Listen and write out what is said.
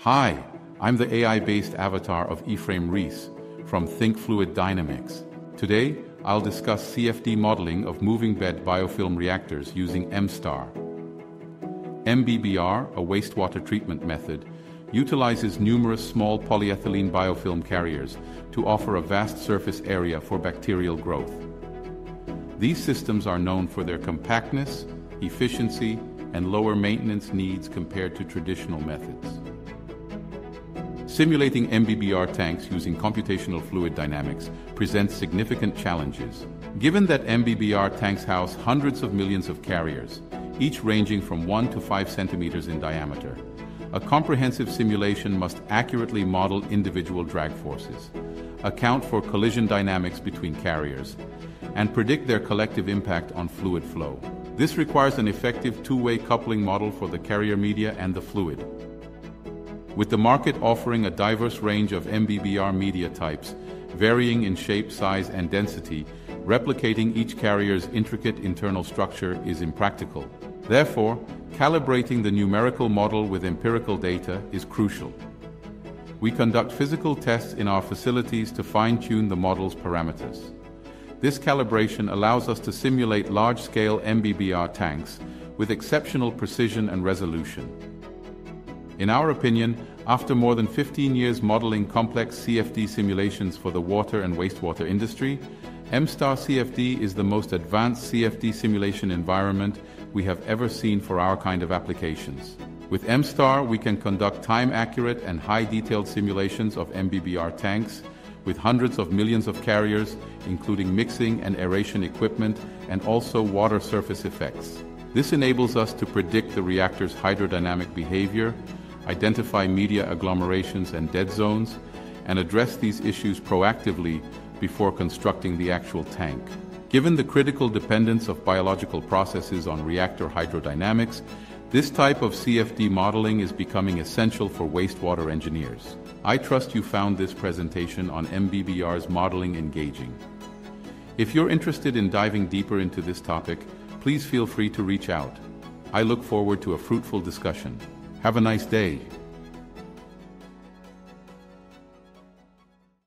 Hi, I'm the AI-based avatar of Ephraim Rees from Think Fluid Dynamics. Today, I'll discuss CFD modeling of moving bed biofilm reactors using MSTAR. MBBR, a wastewater treatment method, utilizes numerous small polyethylene biofilm carriers to offer a vast surface area for bacterial growth. These systems are known for their compactness, efficiency, and lower maintenance needs compared to traditional methods. Simulating MBBR tanks using computational fluid dynamics presents significant challenges. Given that MBBR tanks house hundreds of millions of carriers, each ranging from 1 to 5 centimeters in diameter, a comprehensive simulation must accurately model individual drag forces, account for collision dynamics between carriers, and predict their collective impact on fluid flow. This requires an effective two-way coupling model for the carrier media and the fluid. With the market offering a diverse range of MBBR media types, varying in shape, size, and density, replicating each carrier's intricate internal structure is impractical. Therefore, calibrating the numerical model with empirical data is crucial. We conduct physical tests in our facilities to fine-tune the model's parameters. This calibration allows us to simulate large-scale MBBR tanks with exceptional precision and resolution. In our opinion, after more than 15 years modeling complex CFD simulations for the water and wastewater industry, MSTAR CFD is the most advanced CFD simulation environment we have ever seen for our kind of applications. With MSTAR, we can conduct time-accurate and high-detailed simulations of MBBR tanks with hundreds of millions of carriers, including mixing and aeration equipment and also water surface effects. This enables us to predict the reactor's hydrodynamic behavior, identify media agglomerations and dead zones, and address these issues proactively before constructing the actual tank. Given the critical dependence of biological processes on reactor hydrodynamics, this type of CFD modeling is becoming essential for wastewater engineers. I trust you found this presentation on MBBR's modeling engaging. If you're interested in diving deeper into this topic, please feel free to reach out. I look forward to a fruitful discussion. Have a nice day.